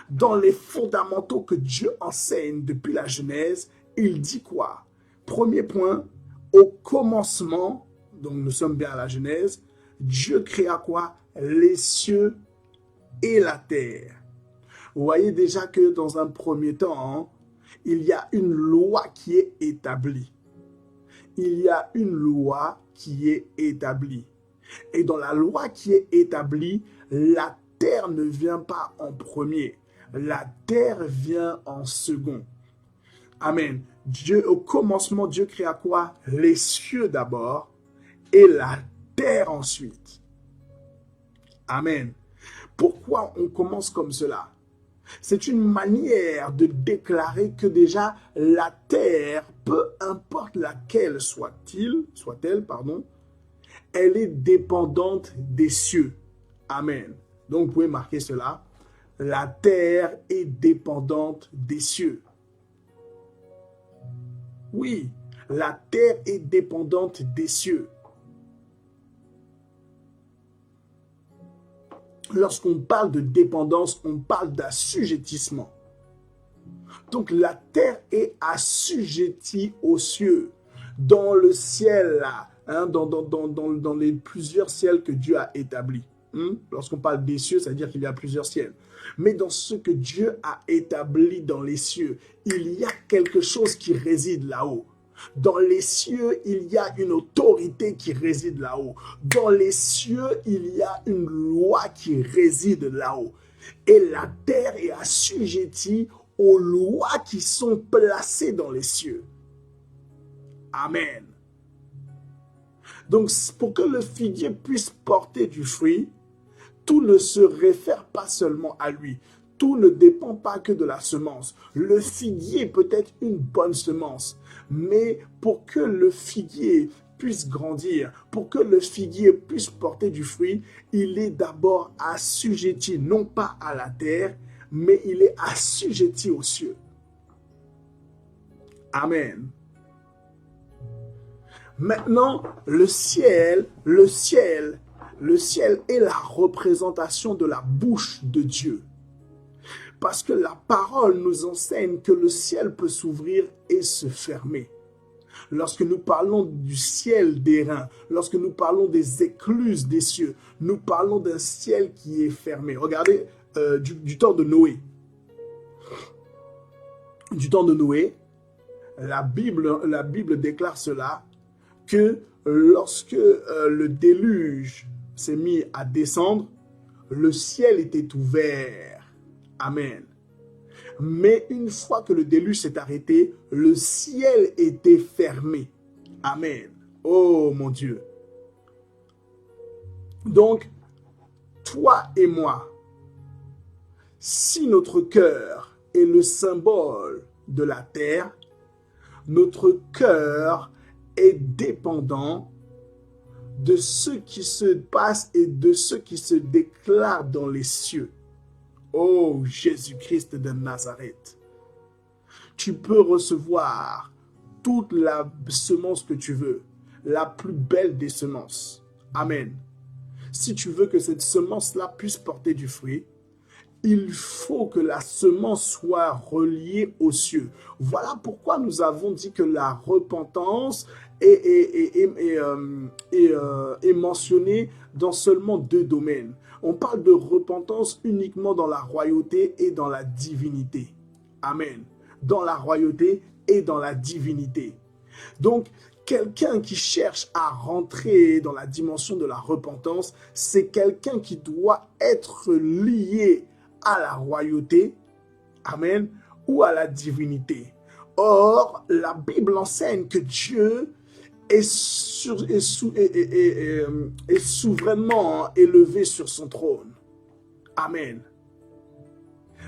Dans les fondamentaux que Dieu enseigne depuis la Genèse, il dit quoi? Premier point, au commencement, donc nous sommes bien à la Genèse, Dieu créa quoi? Les cieux et la terre. Vous voyez déjà que dans un premier temps, il y a une loi qui est établie. Il y a une loi qui est établie. Et dans la loi qui est établie, la terre ne vient pas en premier. La terre vient en second. Amen. Dieu, au commencement, Dieu créa quoi? Les cieux d'abord et la terre ensuite. Amen. Pourquoi on commence comme cela? C'est une manière de déclarer que déjà la terre, peu importe laquelle soit-elle, elle est dépendante des cieux. Amen. Donc vous pouvez marquer cela. La terre est dépendante des cieux. Oui, la terre est dépendante des cieux. Lorsqu'on parle de dépendance, on parle d'assujettissement. Donc la terre est assujettie aux cieux. Dans le ciel, là, dans les plusieurs ciels que Dieu a établis. Lorsqu'on parle des cieux, ça veut dire qu'il y a plusieurs ciels. Mais dans ce que Dieu a établi dans les cieux, il y a quelque chose qui réside là-haut. Dans les cieux, il y a une autorité qui réside là-haut. Dans les cieux, il y a une loi qui réside là-haut. Et la terre est assujettie aux lois qui sont placées dans les cieux. Amen. Donc, pour que le figuier puisse porter du fruit, tout ne se réfère pas seulement à lui. Tout ne dépend pas que de la semence. Le figuier peut être une bonne semence, mais pour que le figuier puisse grandir, pour que le figuier puisse porter du fruit, il est d'abord assujetti, non pas à la terre, mais il est assujetti aux cieux. Amen. Maintenant, le ciel est la représentation de la bouche de Dieu. Parce que la parole nous enseigne que le ciel peut s'ouvrir et se fermer. Lorsque nous parlons du ciel d'airain, lorsque nous parlons des écluses des cieux, nous parlons d'un ciel qui est fermé. Regardez, du temps de Noé. Du temps de Noé, la Bible déclare cela, que lorsque le déluge s'est mis à descendre, le ciel était ouvert. Amen. Mais une fois que le déluge s'est arrêté, le ciel était fermé. Amen. Oh mon Dieu. Donc, toi et moi, si notre cœur est le symbole de la terre, notre cœur est dépendant de ce qui se passe et de ce qui se déclare dans les cieux. Oh Jésus-Christ de Nazareth, tu peux recevoir toute la semence que tu veux, la plus belle des semences. Amen. Si tu veux que cette semence-là puisse porter du fruit, il faut que la semence soit reliée aux cieux. Voilà pourquoi nous avons dit que la repentance est mentionnée dans seulement 2 domaines. On parle de repentance uniquement dans la royauté et dans la divinité. Amen. Dans la royauté et dans la divinité. Donc, quelqu'un qui cherche à rentrer dans la dimension de la repentance, c'est quelqu'un qui doit être lié à la royauté, amen, ou à la divinité. Or, la Bible enseigne que Dieu est souverainement élevé sur son trône. Amen.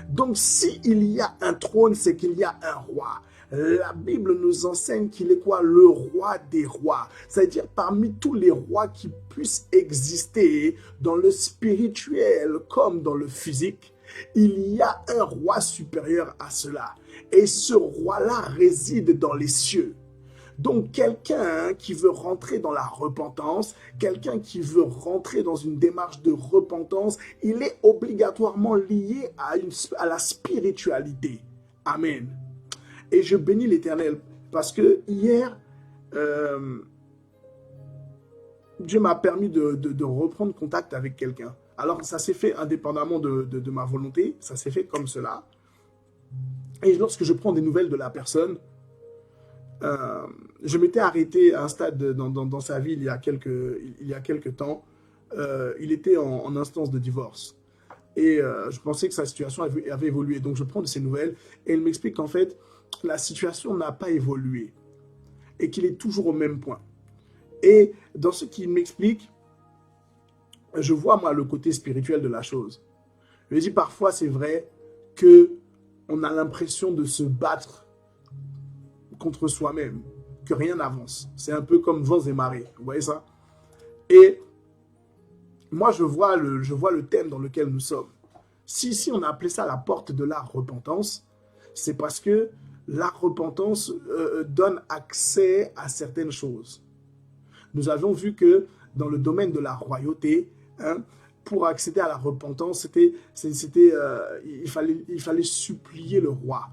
Donc, s'il y a un trône, c'est qu'il y a un roi. La Bible nous enseigne qu'il est quoi? Le roi des rois. C'est-à-dire parmi tous les rois qui puissent exister dans le spirituel comme dans le physique, il y a un roi supérieur à cela. Et ce roi-là réside dans les cieux. Donc, quelqu'un qui veut rentrer dans la repentance, quelqu'un qui veut rentrer dans une démarche de repentance, il est obligatoirement lié à la spiritualité. Amen. Et je bénis l'Éternel parce que hier, Dieu m'a permis de reprendre contact avec quelqu'un. Alors, ça s'est fait indépendamment de ma volonté, ça s'est fait comme cela. Et lorsque je prends des nouvelles de la personne, je m'étais arrêté à un stade dans sa vie il y a quelques temps. Il était en instance de divorce. Et je pensais que sa situation avait évolué. Donc je prends de ses nouvelles et il m'explique qu'en fait, la situation n'a pas évolué et qu'il est toujours au même point. Et dans ce qu'il m'explique, je vois moi le côté spirituel de la chose. Je lui dis parfois c'est vrai que on a l'impression de se battre contre soi-même, que rien n'avance. C'est un peu comme vents et marées, vous voyez ça? Et moi, je vois le thème dans lequel nous sommes. Si on a appelé ça la porte de la repentance, c'est parce que la repentance donne accès à certaines choses. Nous avons vu que dans le domaine de la royauté, hein, pour accéder à la repentance, il fallait supplier le roi.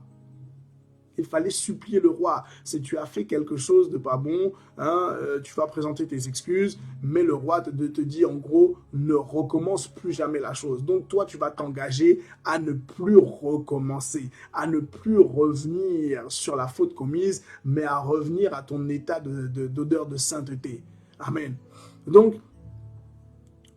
Il fallait supplier le roi. Si tu as fait quelque chose de pas bon, hein, tu vas présenter tes excuses, mais le roi te dit en gros, ne recommence plus jamais la chose. Donc toi, tu vas t'engager à ne plus recommencer, à ne plus revenir sur la faute commise, mais à revenir à ton état d'odeur de sainteté. Amen. Donc,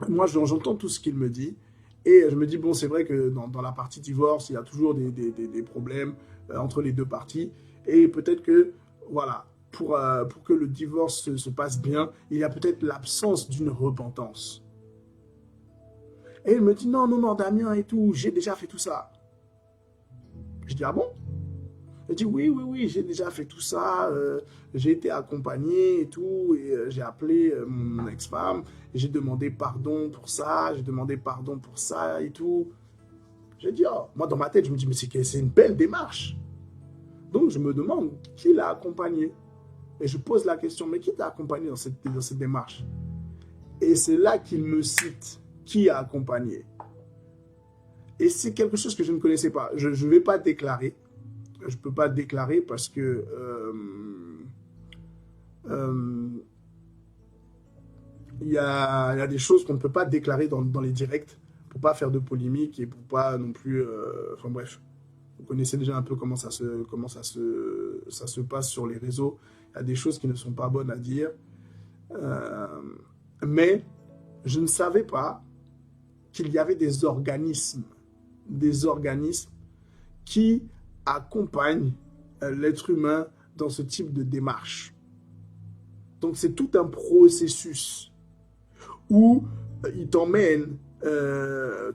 moi, j'entends tout ce qu'il me dit. Et je me dis, bon, c'est vrai que dans la partie divorce, il y a toujours des problèmes entre les deux parties. Et peut-être que, voilà, pour que le divorce se passe bien, il y a peut-être l'absence d'une repentance. Et il me dit, non, non, non, Damien et tout, j'ai déjà fait tout ça. Je dis, ah bon? Il dit, oui, oui, oui, j'ai déjà fait tout ça, j'ai été accompagné et tout, et j'ai appelé mon ex-femme, et j'ai demandé pardon pour ça, j'ai demandé pardon pour ça et tout. J'ai dit, oh, moi dans ma tête, je me dis, mais c'est une belle démarche. Donc je me demande, qui l'a accompagné? Et je pose la question, mais qui t'a accompagné dans cette démarche? Et c'est là qu'il me cite, qui a accompagné? Et c'est quelque chose que je ne connaissais pas. Je ne vais pas déclarer. Je ne peux pas déclarer parce que il y a des choses qu'on ne peut pas déclarer dans les directs pour pas faire de polémique et pour pas non plus... enfin bref, vous connaissez déjà un peu comment ça se passe sur les réseaux. Il y a des choses qui ne sont pas bonnes à dire. Mais je ne savais pas qu'il y avait des organismes qui accompagnent l'être humain dans ce type de démarche. Donc c'est tout un processus où il t'emmène,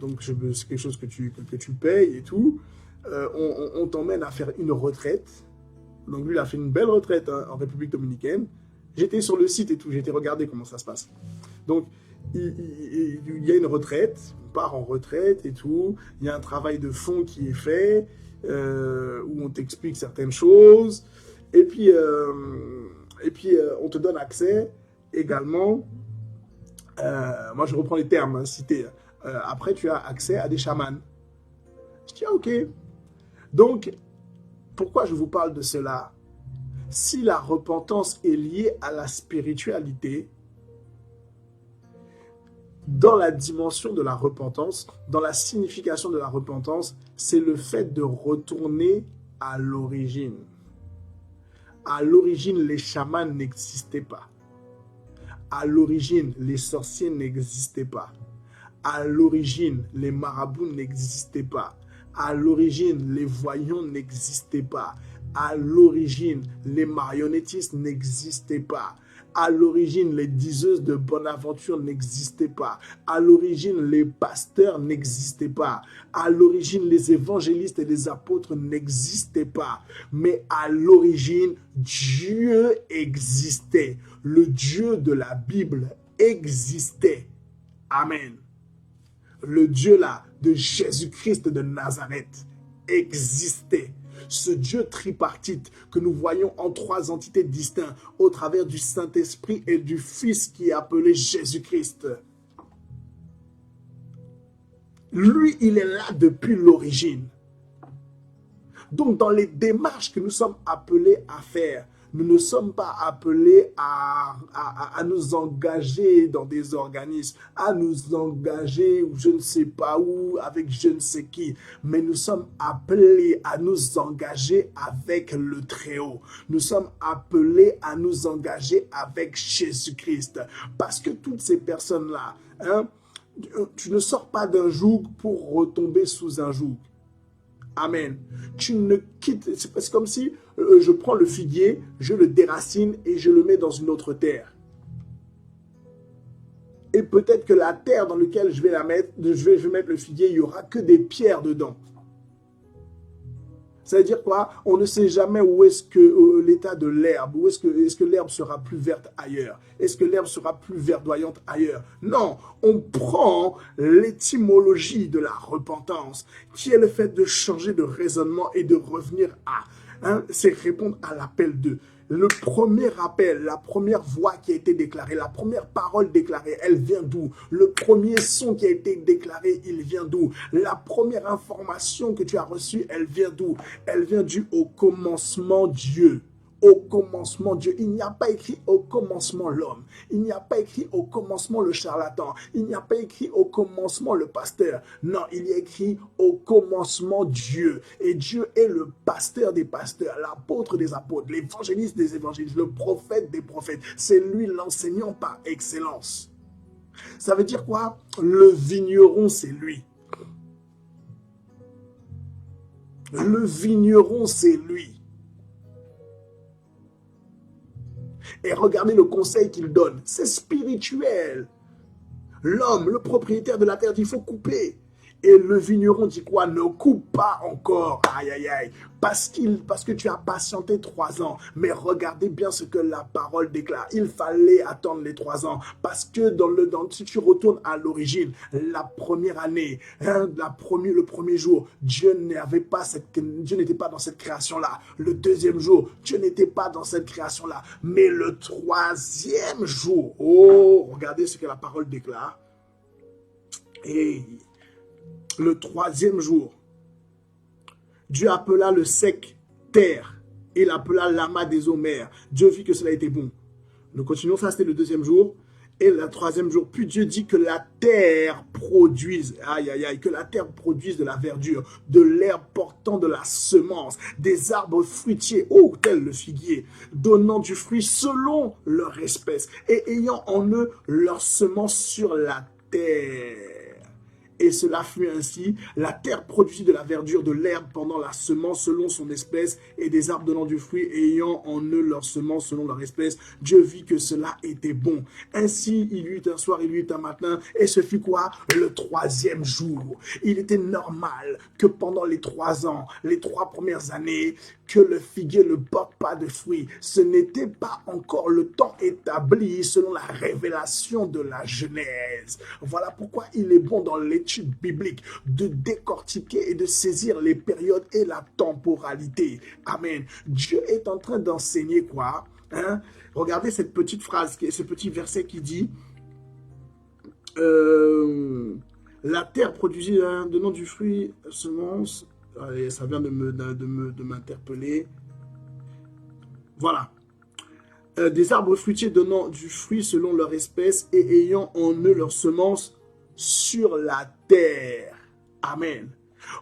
donc c'est quelque chose que tu payes et tout, on t'emmène à faire une retraite. Donc lui, il a fait une belle retraite hein, en République dominicaine. J'étais sur le site et tout, j'ai été regarder comment ça se passe. Donc il y a une retraite, on part en retraite et tout, il y a un travail de fond qui est fait, où on t'explique certaines choses, et puis on te donne accès également, moi je reprends les termes cités, après tu as accès à des chamans. Je dis ok, donc pourquoi je vous parle de cela? Si la repentance est liée à la spiritualité, dans la dimension de la repentance, dans la signification de la repentance, c'est le fait de retourner à l'origine. À l'origine, les chamans n'existaient pas. À l'origine, les sorciers n'existaient pas. À l'origine, les marabouts n'existaient pas. À l'origine, les voyants n'existaient pas. À l'origine, les marionnettistes n'existaient pas. À l'origine, les diseuses de bonne aventure n'existaient pas. À l'origine, les pasteurs n'existaient pas. À l'origine, les évangélistes et les apôtres n'existaient pas. Mais à l'origine, Dieu existait. Le Dieu de la Bible existait. Amen. Le Dieu là, de Jésus-Christ de Nazareth, existait. Ce Dieu tripartite que nous voyons en trois entités distinctes au travers du Saint-Esprit et du Fils qui est appelé Jésus-Christ. Lui, il est là depuis l'origine. Donc, dans les démarches que nous sommes appelés à faire, nous ne sommes pas appelés à nous engager dans des organismes, à nous engager je ne sais pas où, avec je ne sais qui, mais nous sommes appelés à nous engager avec le Très-Haut. Nous sommes appelés à nous engager avec Jésus-Christ. Parce que toutes ces personnes-là, hein, Tu ne sors pas d'un joug pour retomber sous un joug. Amen. Tu ne quittes... C'est comme si je prends le figuier, je le déracine et je le mets dans une autre terre. Et peut-être que la terre dans laquelle je vais mettre le figuier, il n'y aura que des pierres dedans. Ça veut dire quoi? On ne sait jamais où est-ce que l'état de l'herbe, est-ce que l'herbe sera plus verte ailleurs? Est-ce que l'herbe sera plus verdoyante ailleurs? Non, on prend l'étymologie de la repentance, qui est le fait de changer de raisonnement et de revenir à, c'est répondre à l'appel de. Le premier appel, la première voix qui a été déclarée, la première parole déclarée, elle vient d'où? Le premier son qui a été déclaré, il vient d'où? La première information que tu as reçue, elle vient d'où? Elle vient du au commencement Dieu. Au commencement Dieu. Il n'y a pas écrit au commencement l'homme. Il n'y a pas écrit au commencement le charlatan. Il n'y a pas écrit au commencement le pasteur. Non, il y a écrit au commencement Dieu. Et Dieu est le pasteur des pasteurs, l'apôtre des apôtres, l'évangéliste des évangélistes, le prophète des prophètes. C'est lui l'enseignant par excellence. Ça veut dire quoi? Le vigneron, c'est lui. Le vigneron, c'est lui. Et regardez le conseil qu'il donne. C'est spirituel. L'homme, le propriétaire de la terre, dit, il faut couper. Et le vigneron dit quoi? Ne coupe pas encore. Aïe, aïe, aïe. Parce que tu as patienté 3 ans. Mais regardez bien ce que la parole déclare. Il fallait attendre les 3 ans. Parce que si tu retournes à l'origine, la première année, le premier jour, Dieu n'était pas dans cette création-là. Le deuxième jour, Dieu n'était pas dans cette création-là. Mais le 3e jour, oh, regardez ce que la parole déclare. Et le 3e jour, Dieu appela le sec terre. Il appela l'amas des eaux mer. Dieu vit que cela était bon. Nous continuons, ça c'était le 2e jour. Et le 3e jour, puis Dieu dit que la terre produise, aïe aïe aïe, que la terre produise de la verdure, de l'herbe portant de la semence, des arbres fruitiers, tel le figuier, donnant du fruit selon leur espèce et ayant en eux leur semence sur la terre. Et cela fut ainsi. La terre produisit de la verdure, de l'herbe pendant la semence selon son espèce, et des arbres donnant du fruit, ayant en eux leur semence selon leur espèce. Dieu vit que cela était bon. Ainsi, il y eut un soir, il y eut un matin, et ce fut quoi? Le 3e jour. Il était normal que pendant les 3 ans, les 3 premières années, que le figuier ne porte pas de fruits. Ce n'était pas encore le temps établi selon la révélation de la Genèse. Voilà pourquoi il est bon dans l'étude biblique de décortiquer et de saisir les périodes et la temporalité. Amen. Dieu est en train d'enseigner quoi? Regardez cette petite phrase, ce petit verset qui dit la terre produisit donnant du fruit, semence. Allez, ça vient de m'interpeller. Voilà. Des arbres fruitiers donnant du fruit selon leur espèce et ayant en eux leur semence sur la terre. Amen.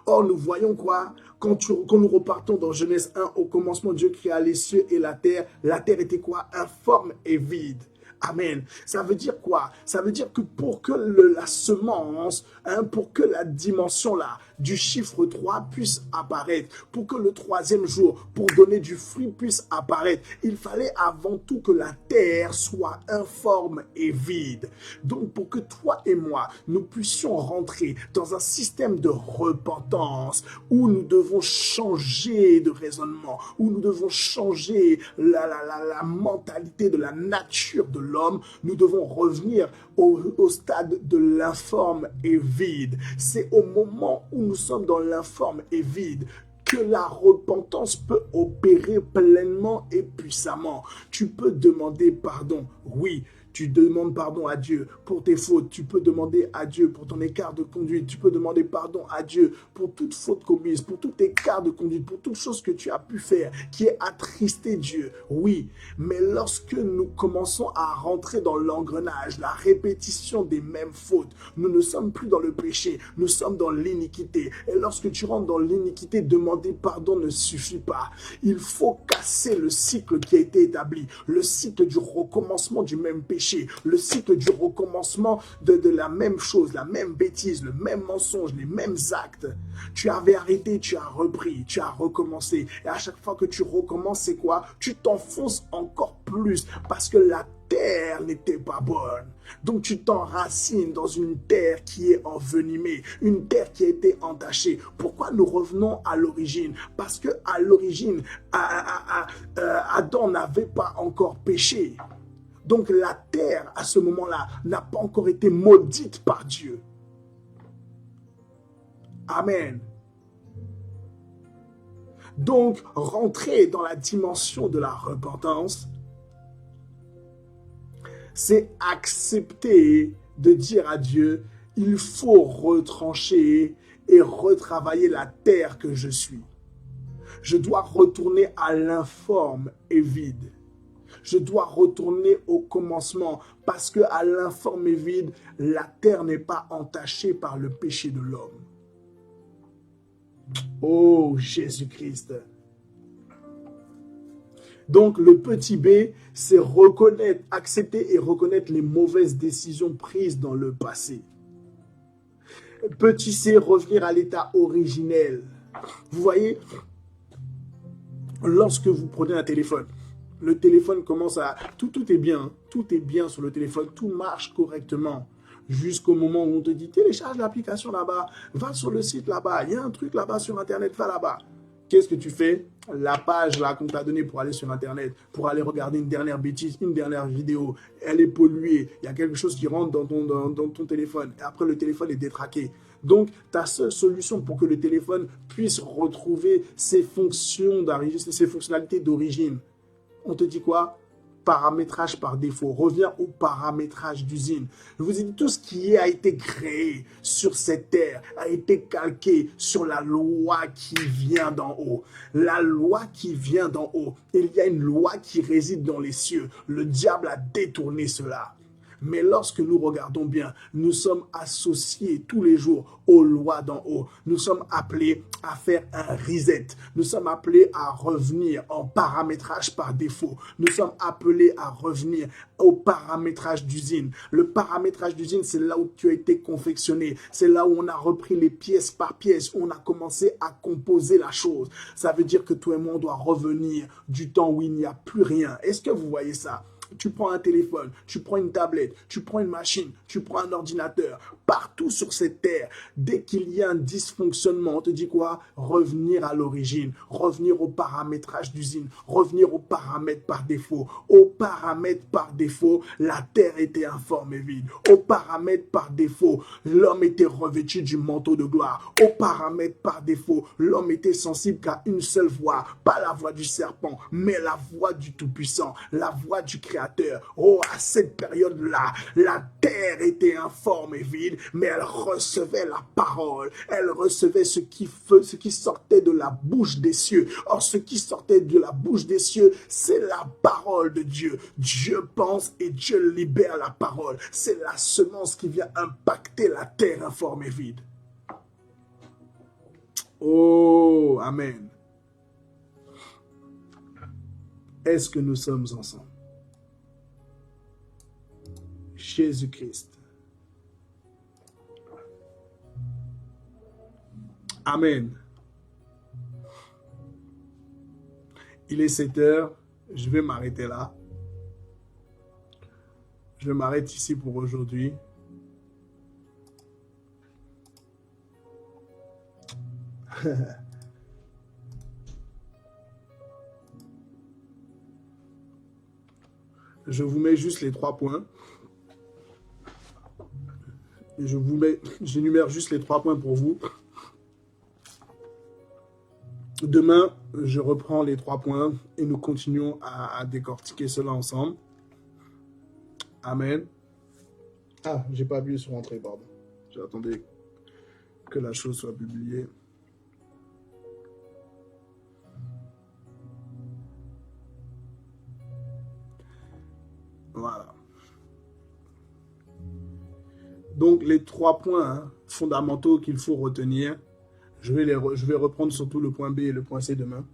Or, nous voyons quoi? Quand nous repartons dans Genèse 1, au commencement, Dieu créa les cieux et la terre. La terre était quoi? Informe et vide. Amen. Ça veut dire quoi? Ça veut dire que pour que la semence, pour que la dimension là du chiffre 3 puisse apparaître, pour que le 3e jour, pour donner du fruit puisse apparaître, il fallait avant tout que la terre soit informe et vide. Donc pour que toi et moi, nous puissions rentrer dans un système de repentance où nous devons changer de raisonnement, où nous devons changer la mentalité de la nature de l'homme, nous devons revenir au stade de l'informe et vide. C'est au moment où nous sommes dans l'informe et vide que la repentance peut opérer pleinement et puissamment. Tu peux demander pardon, oui. Tu demandes pardon à Dieu pour tes fautes. Tu peux demander à Dieu pour ton écart de conduite. Tu peux demander pardon à Dieu pour toute faute commise, pour tout écart de conduite, pour toute chose que tu as pu faire qui est attristé Dieu. Oui, mais lorsque nous commençons à rentrer dans l'engrenage, la répétition des mêmes fautes, nous ne sommes plus dans le péché, nous sommes dans l'iniquité. Et lorsque tu rentres dans l'iniquité, demander pardon ne suffit pas. Il faut casser le cycle qui a été établi, le cycle du recommencement du même péché. péché, le cycle du recommencement de la même chose, la même bêtise, le même mensonge, les mêmes actes. Tu avais arrêté, tu as repris, tu as recommencé. Et à chaque fois que tu recommences, c'est quoi? Tu t'enfonces encore plus parce que la terre n'était pas bonne. Donc tu t'enracines dans une terre qui est envenimée, une terre qui a été entachée. Pourquoi nous revenons à l'origine? Parce que à l'origine, Adam n'avait pas encore péché. Donc la terre, à ce moment-là, n'a pas encore été maudite par Dieu. Amen. Donc, rentrer dans la dimension de la repentance, c'est accepter de dire à Dieu, il faut retrancher et retravailler la terre que je suis. Je dois retourner à l'informe et vide. Je dois retourner au commencement parce que à l'informe et vide, la terre n'est pas entachée par le péché de l'homme. Oh Jésus-Christ. Donc, le petit B, c'est reconnaître, accepter et reconnaître les mauvaises décisions prises dans le passé. Petit C, revenir à l'état originel. Vous voyez, lorsque vous prenez un téléphone, le téléphone commence à... Tout est bien, tout est bien sur le téléphone, tout marche correctement. Jusqu'au moment où on te dit, télécharge l'application là-bas, va sur le site là-bas, il y a un truc là-bas sur Internet, va là-bas. Qu'est-ce que tu fais? La page là qu'on t'a donnée pour aller sur Internet, pour aller regarder une dernière bêtise, une dernière vidéo, elle est polluée. Il y a quelque chose qui rentre dans ton téléphone. Et après, le téléphone est détraqué. Donc, ta seule solution pour que le téléphone puisse retrouver ses fonctions ses fonctionnalités d'origine, on te dit quoi? Paramétrage par défaut. Reviens au paramétrage d'usine. Je vous ai dit, tout ce qui a été créé sur cette terre a été calqué sur la loi qui vient d'en haut. La loi qui vient d'en haut. Il y a une loi qui réside dans les cieux. Le diable a détourné cela. Mais lorsque nous regardons bien, nous sommes associés tous les jours aux lois d'en haut. Nous sommes appelés à faire un reset. Nous sommes appelés à revenir en paramétrage par défaut. Nous sommes appelés à revenir au paramétrage d'usine. Le paramétrage d'usine, c'est là où tu as été confectionné. C'est là où on a repris les pièces par pièce, où on a commencé à composer la chose. Ça veut dire que toi et moi, on doit revenir du temps où il n'y a plus rien. Est-ce que vous voyez ça? Tu prends un téléphone, tu prends une tablette, tu prends une machine, tu prends un ordinateur. Partout sur cette terre, dès qu'il y a un dysfonctionnement, on te dit quoi? Revenir à l'origine, revenir au paramétrage d'usine, revenir aux paramètres par défaut. Aux paramètres par défaut, la terre était informe et vide. Aux paramètres par défaut, l'homme était revêtu du manteau de gloire. Aux paramètres par défaut, l'homme était sensible qu'à une seule voix, pas la voix du serpent, mais la voix du Tout-Puissant, la voix du Créateur. Oh, à cette période-là, la terre était informe et vide, mais elle recevait la parole. Elle recevait ce qui sortait de la bouche des cieux. Or, ce qui sortait de la bouche des cieux, c'est la parole de Dieu. Dieu pense et Dieu libère la parole. C'est la semence qui vient impacter la terre informe et vide. Oh, amen. Est-ce que nous sommes ensemble? Jésus-Christ. Amen. Il est 7 heures. Je vais m'arrêter là. Je m'arrête ici pour aujourd'hui. Je vous mets juste les 3 points. J'énumère juste les 3 points pour vous. Demain, je reprends les 3 points et nous continuons à décortiquer cela ensemble. Amen. Ah, j'ai pas appuyé sur entrée, pardon. J'attendais que la chose soit publiée. Voilà. Donc, les 3 points fondamentaux qu'il faut retenir, je vais reprendre surtout le point B et le point C demain.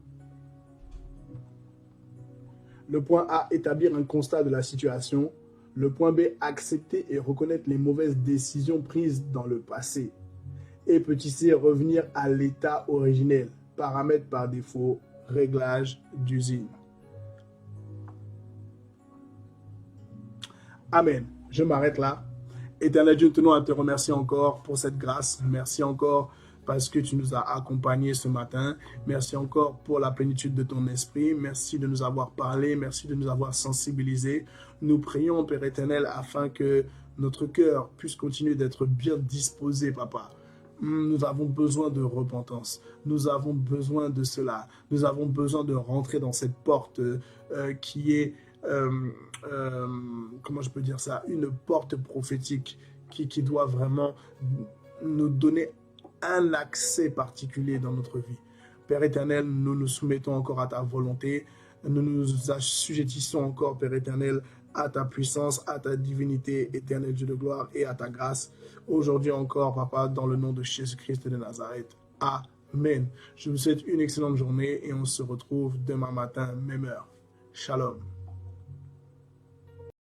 Le point A, établir un constat de la situation. Le point B, accepter et reconnaître les mauvaises décisions prises dans le passé. Et petit c, revenir à l'état originel. Paramètres par défaut, réglage d'usine. Amen. Je m'arrête là. Éternel Dieu, nous tenons à te remercier encore pour cette grâce. Merci encore parce que tu nous as accompagnés ce matin. Merci encore pour la plénitude de ton esprit. Merci de nous avoir parlé. Merci de nous avoir sensibilisés. Nous prions, Père éternel, afin que notre cœur puisse continuer d'être bien disposé, Papa. Nous avons besoin de repentance. Nous avons besoin de cela. Nous avons besoin de rentrer dans cette porte qui est, comment je peux dire ça, une porte prophétique qui doit vraiment nous donner un accès particulier dans notre vie. Père éternel, nous nous soumettons encore à ta volonté. Nous nous assujettissons encore, Père éternel, à ta puissance, à ta divinité, éternel Dieu de gloire, et à ta grâce. Aujourd'hui encore, Papa, dans le nom de Jésus-Christ de Nazareth. Amen. Je vous souhaite une excellente journée et on se retrouve demain matin, même heure. Shalom.